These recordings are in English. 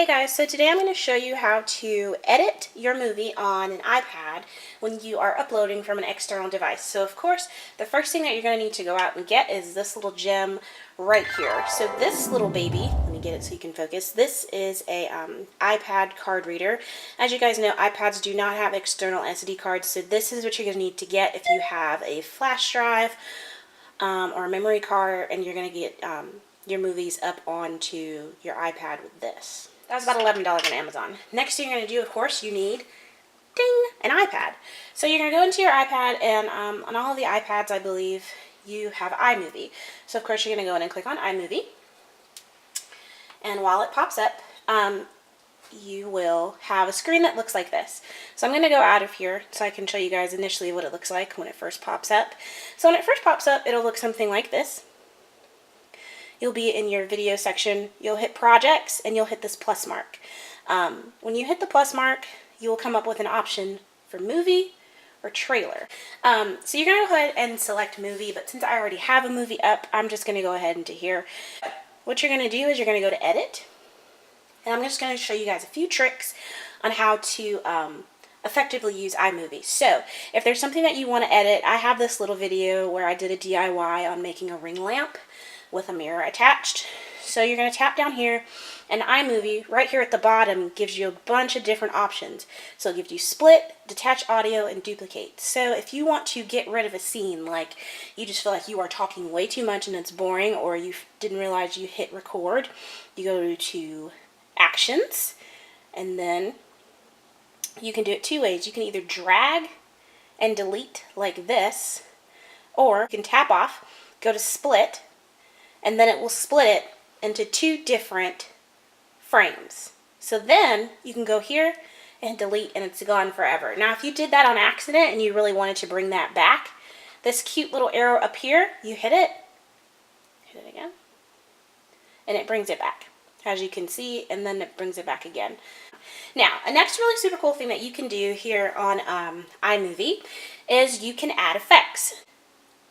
Hey guys, so today I'm going to show you how to edit your movie on an iPad when you are uploading from an external device. So of course, the first thing that you're going to need to go out and get is this little gem right here. So this little baby, let me get it so you can focus, this is a iPad card reader. As you guys know, iPads do not have external SD cards, so this is what you're going to need to get if you have a flash drive or a memory card and you're going to get your movies up onto your iPad with this. That was about $11 on Amazon. Next thing you're going to do, of course, you need, ding, an iPad. So you're going to go into your iPad, and on all of the iPads, I believe, you have iMovie. So, of course, you're going to go in and click on iMovie. And while it pops up, you will have a screen that looks like this. So I'm going to go out of here so I can show you guys initially what it looks like when it first pops up. So when it first pops up, it'll look something like this. You'll be in your video section, you'll hit projects, and you'll hit this plus mark. When you hit the plus mark, you will come up with an option for movie or trailer. So you're going to go ahead and select movie, but since I already have a movie up, I'm just going to go ahead into here. What you're going to do is you're going to go to edit, and I'm just going to show you guys a few tricks on how to effectively use iMovie. So if there's something that you want to edit, I have this little video where I did a DIY on making a ring lamp with a mirror attached. So you're going to tap down here, and iMovie right here at the bottom gives you a bunch of different options. So it gives you split, detach audio, and duplicate. So if you want to get rid of a scene, like you just feel like you are talking way too much and it's boring, or you didn't realize you hit record, you go to actions, and then you can do it two ways. You can either drag and delete like this, or you can tap off, go to split, and then it will split it into two different frames. So then you can go here and delete, and it's gone forever. Now if you did that on accident and you really wanted to bring that back, this cute little arrow up here, you hit it again, and it brings it back, as you can see, and then it brings it back again. Now, a next really super cool thing that you can do here on iMovie is you can add effects.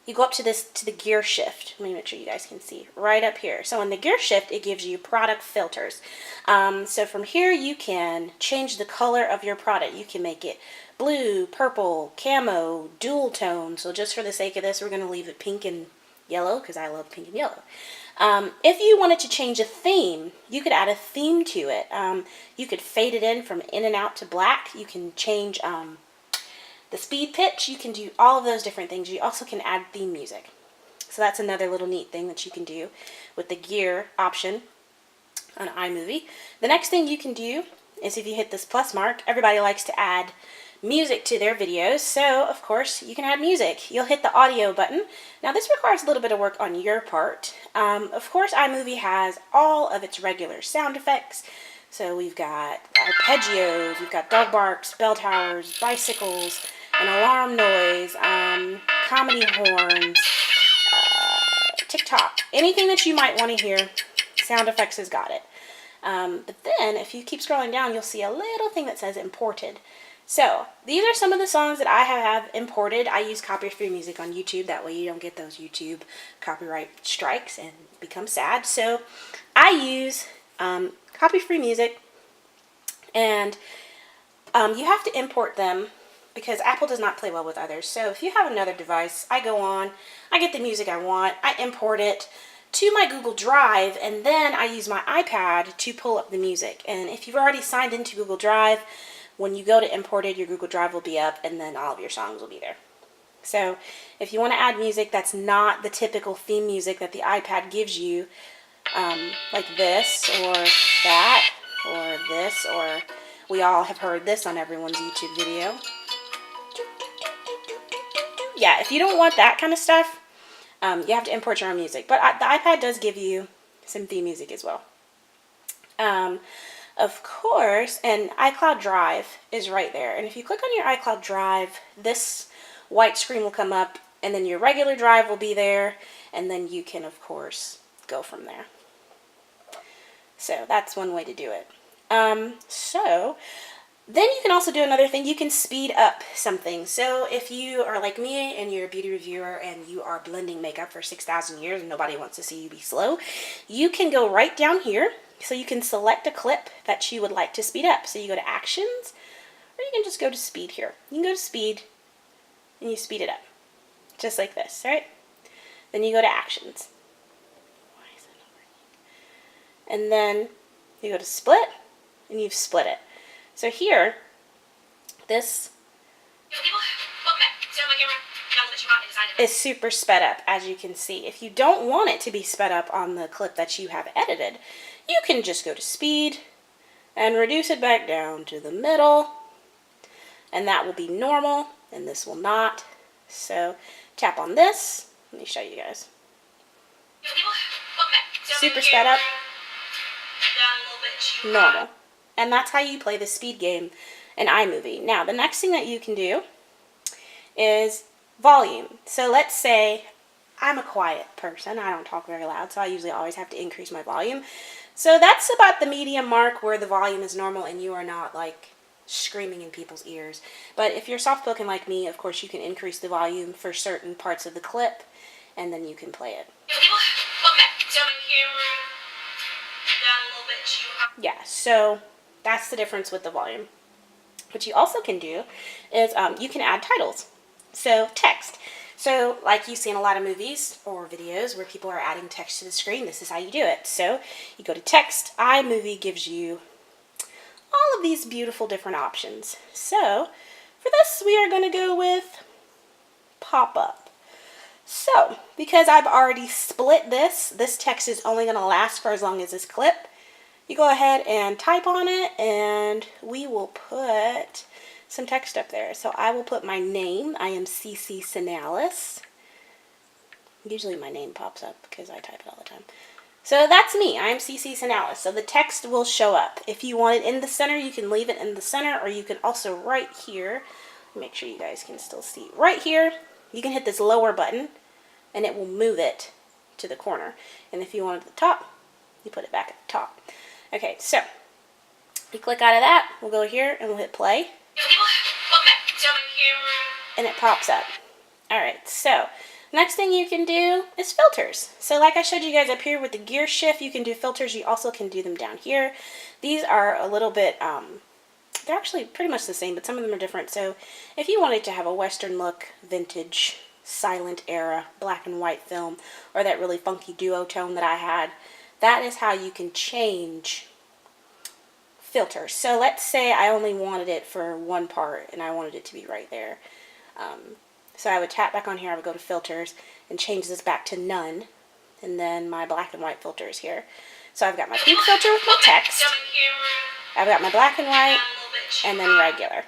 You go up to the gear shift. Let me make sure you guys can see right up here. So in the gear shift, it gives you product filters. So from here, you can change the color of your product. You can make it blue, purple, camo, dual tone. So just for the sake of this, we're going to leave it pink and yellow because I love pink and yellow. If you wanted to change a theme, you could add a theme to it. You could fade it in and out to black. You can change the speed pitch. You can do all of those different things. You also can add theme music. So that's another little neat thing that you can do with the gear option on iMovie. The next thing you can do is if you hit this plus mark, everybody likes to add music to their videos. So of course you can add music. You'll hit the audio button. Now this requires a little bit of work on your part. Of course iMovie has all of its regular sound effects. So we've got arpeggios, we've got dog barks, bell towers, bicycles, an alarm noise, comedy horns, TikTok, anything that you might want to hear, sound effects has got it. But then if you keep scrolling down, you'll see a little thing that says imported. So these are some of the songs that I have imported. I use copy-free music on YouTube. That way you don't get those YouTube copyright strikes and become sad. So I use copy-free music, and you have to import them because Apple does not play well with others. So if you have another device, I go on, I get the music I want, I import it to my Google Drive, and then I use my iPad to pull up the music. And if you've already signed into Google Drive, when you go to import it, your Google Drive will be up, and then all of your songs will be there. So if you want to add music that's not the typical theme music that the iPad gives you, like this, or that, or this, or we all have heard this on everyone's YouTube video. Yeah, if you don't want that kind of stuff, you have to import your own music. But the iPad does give you some theme music as well. Of course, and iCloud Drive is right there. And if you click on your iCloud Drive, this white screen will come up, and then your regular drive will be there, and then you can, of course, go from there. So that's one way to do it. So then you can also do another thing. You can speed up something. So if you are like me and you're a beauty reviewer and you are blending makeup for 6,000 years and nobody wants to see you be slow, you can go right down here So you can select a clip that you would like to speed up. So you go to Actions, or you can just go to Speed here. You can go to Speed, and you speed it up, just like this, right? Then you go to Actions. Why is that not working? And then you go to Split, and you've split it. So here, this is super sped up, as you can see. If you don't want it to be sped up on the clip that you have edited, you can just go to Speed and reduce it back down to the middle, and that will be normal, and this will not. So tap on this. Let me show you guys. Super sped up, normal. And that's how you play the speed game in iMovie. Now, the next thing that you can do is volume. So let's say I'm a quiet person. I don't talk very loud, so I usually always have to increase my volume. So that's about the medium mark where the volume is normal and you are not like screaming in people's ears. But if you're soft-spoken like me, of course you can increase the volume for certain parts of the clip, and then you can play it. Yeah, so that's the difference with the volume. What you also can do is you can add titles. So text. So like you see in a lot of movies or videos where people are adding text to the screen, this is how you do it. So you go to Text. iMovie gives you all of these beautiful different options. So for this, we are going to go with pop-up. So because I've already split this text is only going to last for as long as this clip. You go ahead and type on it, and we will put some text up there. So I will put my name. I am Cecie Sinalis. Usually my name pops up because I type it all the time. So that's me. I'm Cecie Sinalis. So the text will show up. If you want it in the center, you can leave it in the center, or you can also right here, make sure you guys can still see, right here, you can hit this lower button, and it will move it to the corner. And if you want it at the top, you put it back at the top. Okay, so you click out of that, we'll go here and we'll hit play. And it pops up. Alright, so next thing you can do is filters. So like I showed you guys up here with the gear shift, you can do filters. You also can do them down here. These are a little bit, they're actually pretty much the same, but some of them are different. So if you wanted to have a Western look, vintage, silent era, black and white film, or that really funky duotone that I had, that is how you can change filters. So let's say I only wanted it for one part and I wanted it to be right there. So I would tap back on here, I would go to filters and change this back to none, and then my black and white filter is here. So I've got my pink filter with my text, I've got my black and white, and then regular.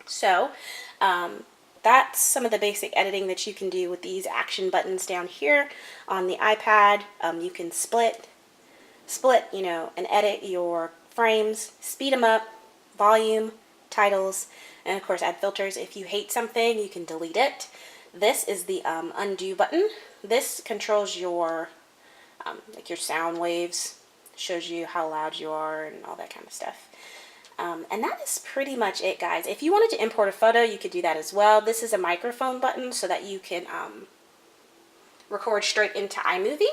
So that's some of the basic editing that you can do with these action buttons down here on the iPad. You can split, you know, and edit your frames, speed them up, volume, titles, and of course add filters. If you hate something, you can delete it. This is the undo button. This controls your like your sound waves, shows you how loud you are and all that kind of stuff. And that is pretty much it, guys. If you wanted to import a photo, you could do that as well. This is a microphone button so that you can record straight into iMovie.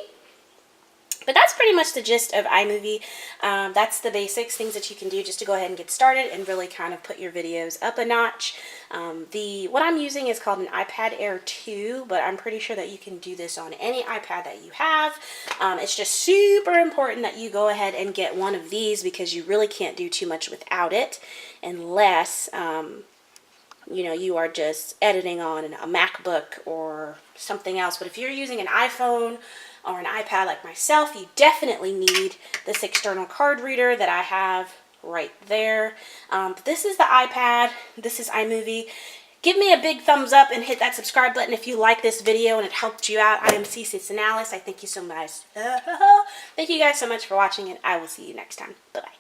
But that's pretty much the gist of iMovie. That's the basics, things that you can do just to go ahead and get started and really kind of put your videos up a notch. What I'm using is called an iPad Air 2, but I'm pretty sure that you can do this on any iPad that you have. It's just super important that you go ahead and get one of these because you really can't do too much without it unless you know, you are just editing on a MacBook or something else. But if you're using an iPhone or an iPad like myself, you definitely need this external card reader that I have right there. This is the iPad. This is iMovie. Give me a big thumbs up and hit that subscribe button if you like this video and it helped you out. I am Cecie Sinalis. I thank you so much. Thank you guys so much for watching, and I will see you next time. Bye-bye.